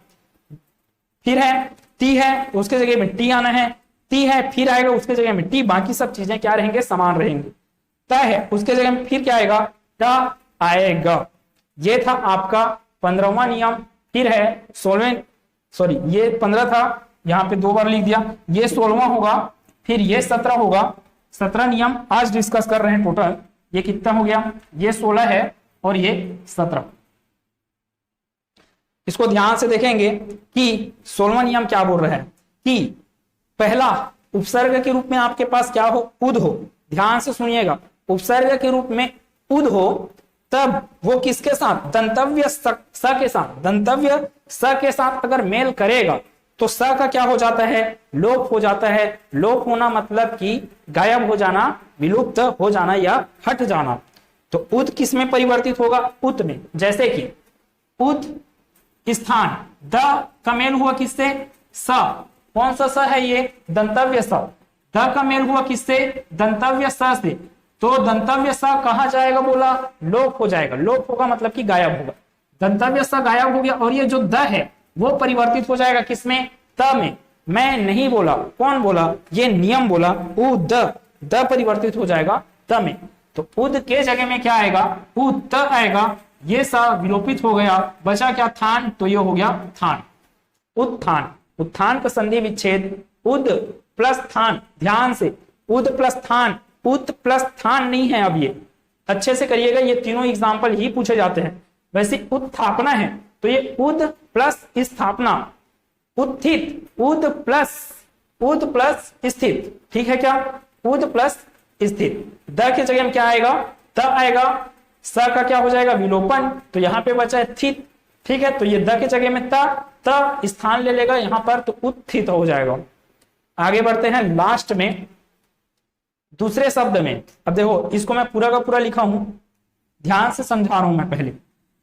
फिर है ती है, उसके जगह में टी आना है, ती है फिर आएगा उसके जगह में टी, बाकी सब चीजें क्या रहेंगे, समान रहेंगे। त है उसके जगह में फिर क्या आएगा, ट आएगा। ये था आपका 15वां नियम। फिर है 16वें, सॉरी ये 15 था, यहाँ पे 2 बार लिख दिया, ये 16वां होगा, फिर ये 17 होगा। 17 नियम आज डिस्कस कर रहे हैं टोटल। ये कितना हो गया, ये 16 है और ये 17। इसको ध्यान से देखेंगे कि 16वां नियम क्या बोल रहा है कि पहला उपसर्ग के रूप में आपके पास क्या हो, उद हो। ध्यान से सुनिएगा, उपसर्ग के रूप में उद हो तब वो किसके साथ, दंतव्य स के साथ, दंतव्य स के साथ अगर मेल करेगा तो स का क्या हो जाता है, लोप हो जाता है। लोप होना मतलब कि गायब हो जाना, विलुप्त हो जाना या हट जाना। तो उद किस में परिवर्तित होगा, उत में। जैसे कि उत स्थान, द का मेल हुआ किससे, स, कौन सा स है ये, दंतव्य स। द का मेल हुआ किससे, दंतव्य स से, तो दंतव्य स कहा जाएगा, बोला लोप हो जाएगा। लोप होगा मतलब कि गायब होगा। दंतव्य स गायब हो गया और ये जो द है वो परिवर्तित हो जाएगा किसमें, त में। मैं नहीं बोला, कौन बोला, ये नियम बोला, उद, द परिवर्तित हो जाएगा त में। तो उद के जगह में क्या आएगा, उत आएगा। ये सा विलोपित हो गया, बचा क्या, थान, तो ये हो गया थान, उत्थान। उत्थान का संधि विच्छेद उद प्लस थान। ध्यान से, उद प्लस थान, उत प्लस थान नहीं है। अब ये अच्छे से करिएगा, ये तीनों एग्जाम्पल ही पूछे जाते हैं। वैसे उत्थापना है तो ये उद प्लस स्थापना, उत्थित, उद प्लस स्थित, ठीक है क्या, उद प्लस स्थित। द के जगह में क्या आएगा, त आएगा। स का क्या हो जाएगा, विलोपन, तो यहाँ पे बचा है थित, ठीक है। तो ये द के जगह में त स्थान ले लेगा यहाँ पर, तो उत्थित हो जाएगा। आगे बढ़ते हैं लास्ट में, दूसरे शब्द में, अब देखो इसको मैं पूरा का पूरा लिखा हूं, ध्यान से समझा रहा हूं मैं पहले।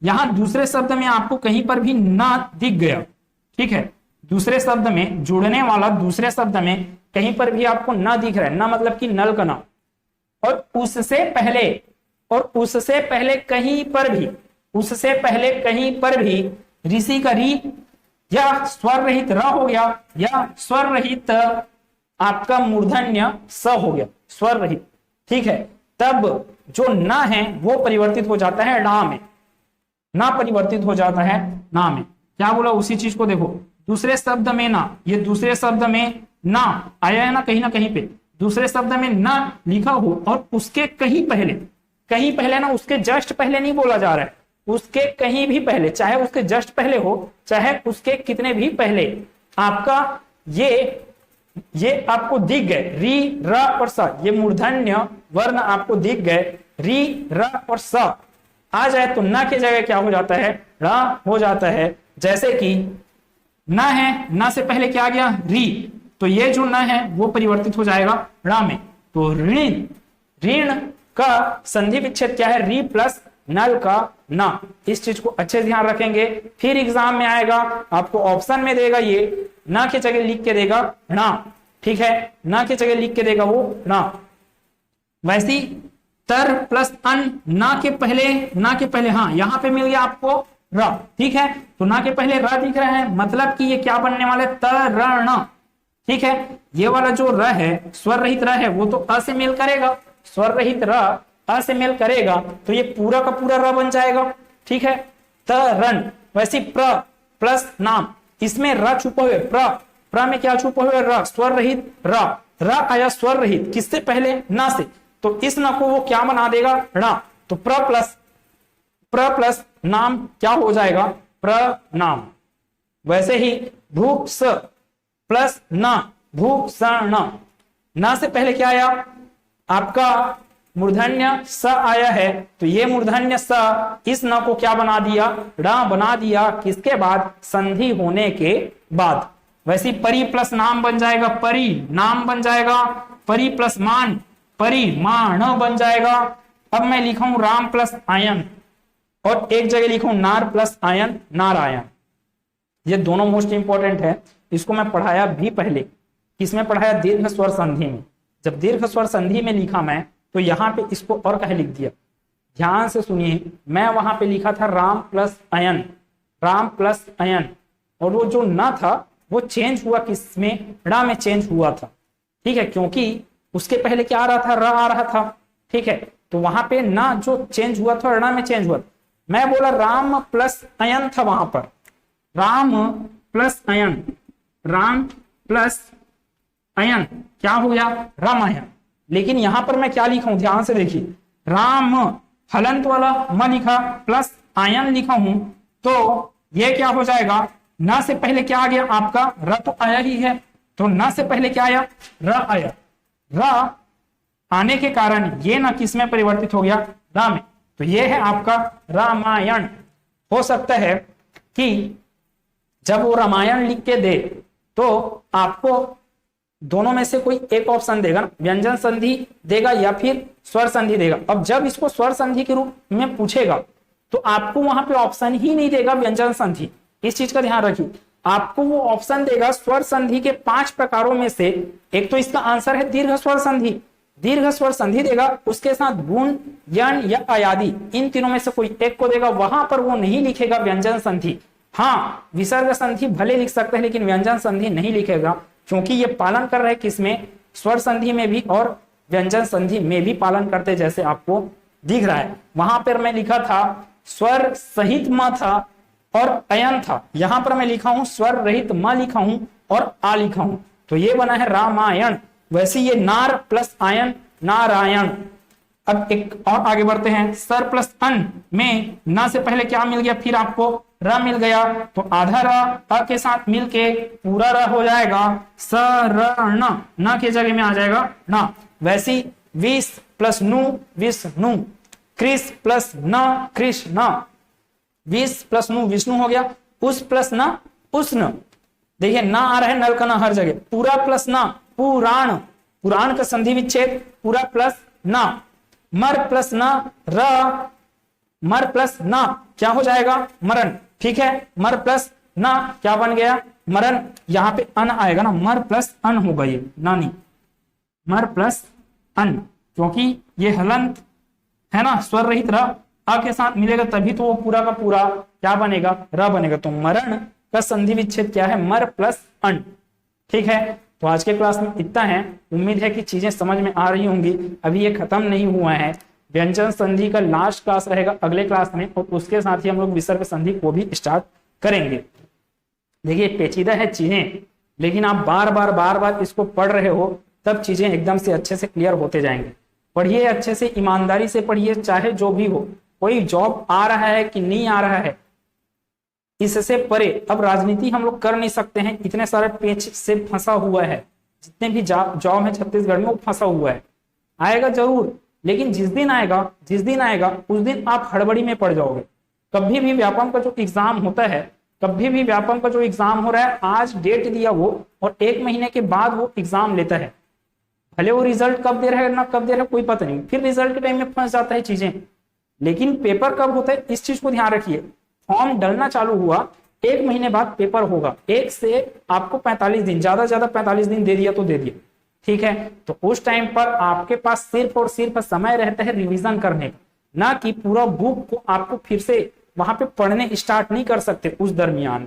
यहां दूसरे शब्द में आपको कहीं पर भी ना दिख गया, ठीक है, दूसरे शब्द में जुड़ने वाला दूसरे शब्द में कहीं पर भी आपको ना दिख रहा है, ना मतलब कि नल का ना, और उससे पहले कहीं पर भी, उससे पहले कहीं पर भी ऋषि का री या स्वर रहित र हो गया, या स्वर रहित आपका मूर्धन्य स हो गया, स्वर रहित, ठीक है, तब जो ना है वो परिवर्तित हो जाता है ना में, ना परिवर्तित हो जाता है ना में। क्या बोला, उसी चीज को देखो, दूसरे शब्द में ना, ये दूसरे शब्द में ना आया है ना कहीं पे, दूसरे शब्द में ना लिखा हो और उसके कहीं पहले ना, उसके जस्ट पहले नहीं बोला जा रहा है, उसके कहीं भी पहले, चाहे उसके जस्ट पहले हो चाहे उसके कितने भी पहले, आपका ये आपको दिख गए री र और स, ये मूर्धन्य वर्ण आपको दिख गए, री र और स आ जाए तो ना की जगह क्या हो जाता है, रा हो जाता है। जैसे कि ना है, ना से पहले क्या आ गया, री, तो ये जो ना है वो परिवर्तित हो जाएगा रा में। तो ऋण, ऋण का संधि विच्छेद क्या है, री प्लस नल का ना। इस चीज को अच्छे ध्यान रखेंगे, फिर एग्जाम में आएगा आपको ऑप्शन में देगा ये ना की जगह लिख के देगा ना, ठीक है, ना की जगह लिख के देगा वो ना। वैसी तर प्लस अन, ना के पहले हाँ यहां पे मिल गया आपको र, ठीक है, तो ना के पहले र दिख रहा है, मतलब कि ये क्या बनने वाला है, तरण, ठीक है। ये वाला जो र है, स्वर रहित र है, वो तो अ से मेल करेगा, स्वर रहित र अ से मेल करेगा, तो ये पूरा का पूरा र बन जाएगा, ठीक है, तरण। वैसे प्र प्लस नाम, इसमें र छुपा हुए, प्र में क्या छुपा हुआ, र, स्वर रहित र आया स्वर रहित, किससे पहले, ना से, तो इस न को वो क्या बना देगा, णा, तो प्र प्लस नाम क्या हो जाएगा, प्रनाम। वैसे ही भूक्ष प्लस ना, भूषण, ना से पहले क्या आया आपका मूर्धन्य स आया है, तो ये मूर्धन्य स इस न को क्या बना दिया, ड़ा बना दिया, किसके बाद, संधि होने के बाद। वैसे परि प्लस नाम बन जाएगा, परि नाम बन जाएगा, परि प्लस मान, परिमाण बन जाएगा। अब मैं लिखा हूं राम प्लस आयन, और एक जगह लिखूं नार प्लस आयन, नारायण। ये दोनों मोस्ट इंपॉर्टेंट है, इसको मैं पढ़ाया भी पहले, किसमें पढ़ाया, दीर्घ स्वर संधि में। जब दीर्घ स्वर संधि में लिखा मैं, तो यहां पे इसको और कहे लिख दिया, ध्यान से सुनिए, मैं वहां पे लिखा था राम प्लस अयन, राम प्लस अयन, और वो जो ना था वो चेंज हुआ, किसमें, ड़ा में चेंज हुआ था, ठीक है, क्योंकि उसके पहले क्या आ रहा था, र आ रहा था, ठीक है, तो वहां पे ना जो चेंज हुआ था, ड़ा में चेंज हुआ। मैं बोला राम प्लस अयन था वहां पर, राम प्लस अयन, राम प्लस अयन क्या हो गया, रामायण। लेकिन यहां पर मैं क्या लिखा हूं, ध्यान से देखिए, राम हलंत वाला म लिखा प्लस आयन लिखा हूं, तो ये क्या हो जाएगा, ना से पहले क्या आ गया आपका, र तो आया ही है, तो ना से पहले क्या आया, र आया, र आने के कारण ये ना किस में परिवर्तित हो गया, रा में, तो ये है आपका रामायण। हो सकता है कि जब वो रामायण लिख के दे तो आपको दोनों में से कोई एक ऑप्शन देगा ना, व्यंजन संधि देगा या फिर स्वर संधि देगा। अब जब इसको स्वर संधि के रूप में पूछेगा तो आपको वहां पे ऑप्शन ही नहीं देगा व्यंजन संधि, इस चीज का ध्यान रखिए। आपको वो ऑप्शन देगा स्वर संधि के 5 प्रकारों में से एक, तो इसका आंसर है दीर्घ स्वर संधि, दीर्घ स्वर संधि देगा, उसके साथ गुण, यण या अयादि, इन तीनों में से कोई एक को देगा, वहां पर वो नहीं लिखेगा व्यंजन संधि। हाँ, विसर्ग संधि भले लिख सकते हैं लेकिन व्यंजन संधि नहीं लिखेगा, क्योंकि ये पालन कर रहे किसमें, स्वर संधि में भी और व्यंजन संधि में भी पालन करते, जैसे आपको दिख रहा है। वहां पर मैं लिखा था स्वर सहित म था और अयन था, यहां पर मैं लिखा हूं स्वर रहित म लिखा हूं और आ लिखा हूं, तो ये बना है रामायण। वैसे ये नार प्लस आयन, नारायण। अब एक और आगे बढ़ते हैं, सर प्लस अन में ना से पहले क्या मिल गया, फिर आपको र मिल गया, तो आधा र अ के साथ मिलके पूरा र हो जाएगा, सरण, ना के जगह में आ जाएगा ना। वैसी विष प्लस नु, विष्णु, कृष प्लस न, कृष्ण, विष प्लस नु विष्णु हो गया, उस प्लस न, उष्ण। देखिए ना आ रहा है नल का ना हर जगह, पूरा प्लस ना, पुराण, पुराण का संधि विच्छेद पूरा प्लस ना, मर प्लस ना र, मर प्लस ना क्या हो जाएगा मरण, ठीक है, मर प्लस ना क्या बन गया मरण, यहां पे अन आएगा ना, मर प्लस अन होगा ये नानी, मर प्लस अन, क्योंकि ये हलंत है ना, स्वर रहित र अ के साथ मिलेगा तभी तो वो पूरा का पूरा क्या बनेगा र बनेगा। तो मरण का संधि विच्छेद क्या है, मर प्लस अन, ठीक है। तो आज के क्लास में इतना है, उम्मीद है कि चीजें समझ में आ रही होंगी। अभी ये खत्म नहीं हुआ है, व्यंजन संधि का लास्ट क्लास रहेगा अगले क्लास में, और उसके साथ ही हम लोग विसर्ग संधि को भी स्टार्ट करेंगे। देखिए पेचीदा है चीजें, लेकिन आप बार बार इसको पढ़ रहे हो तब चीजें एकदम से अच्छे से क्लियर होते जाएंगे। पढ़िए अच्छे से, ईमानदारी से पढ़िए, चाहे जो भी हो, कोई जॉब आ रहा है कि नहीं आ रहा है इससे परे। अब राजनीति हम लोग कर नहीं सकते हैं, इतने सारे पेच से फंसा हुआ है, जितने भी जॉब है छत्तीसगढ़ में वो फंसा हुआ है। आएगा जरूर, लेकिन जिस दिन आएगा उस दिन आप हड़बड़ी में पड़ जाओगे। कभी भी व्यापम का जो एग्जाम होता है, कभी भी व्यापम का जो एग्जाम हो रहा है, आज डेट दिया वो और 1 महीने के बाद वो एग्जाम लेता है, भले वो रिजल्ट कब दे रहा है ना कब दे रहा है कोई पता नहीं, फिर रिजल्ट के टाइम में फंस जाता है चीजें। लेकिन पेपर कब होता है इस चीज को ध्यान रखिए, फॉर्म डलना चालू हुआ 1 महीने बाद पेपर होगा, 1 से आपको 45 दिन, ज्यादा 45 दिन दे दिया तो दे दिया, ठीक है। तो उस टाइम पर आपके पास सिर्फ और सिर्फ समय रहता है रिवीजन करने का, ना कि पूरा बुक को आपको फिर से वहां पे पढ़ने स्टार्ट नहीं कर सकते उस दरमियान।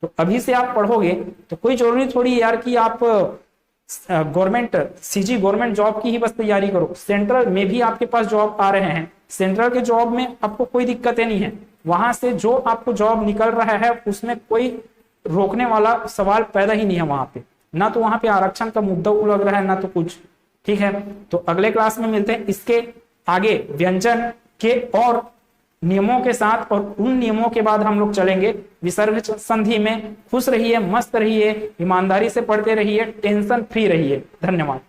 तो अभी से आप पढ़ोगे तो कोई जरूरी थोड़ी यार कि आप गवर्नमेंट सीजी गवर्नमेंट जॉब की ही बस तैयारी करो, सेंट्रल में भी आपके पास जॉब आ रहे हैं, सेंट्रल के जॉब में आपको कोई दिक्कतें नहीं है, वहां से जो आपको जॉब निकल रहा है उसमें कोई रोकने वाला सवाल पैदा ही नहीं है वहां पे, ना तो वहां पे आरक्षण का मुद्दा लग रहा है ना तो कुछ, ठीक है। तो अगले क्लास में मिलते हैं इसके आगे व्यंजन के और नियमों के साथ, और उन नियमों के बाद हम लोग चलेंगे विसर्ग संधि में। खुश रहिए, मस्त रहिए, ईमानदारी से पढ़ते रहिए, टेंशन फ्री रहिए। धन्यवाद।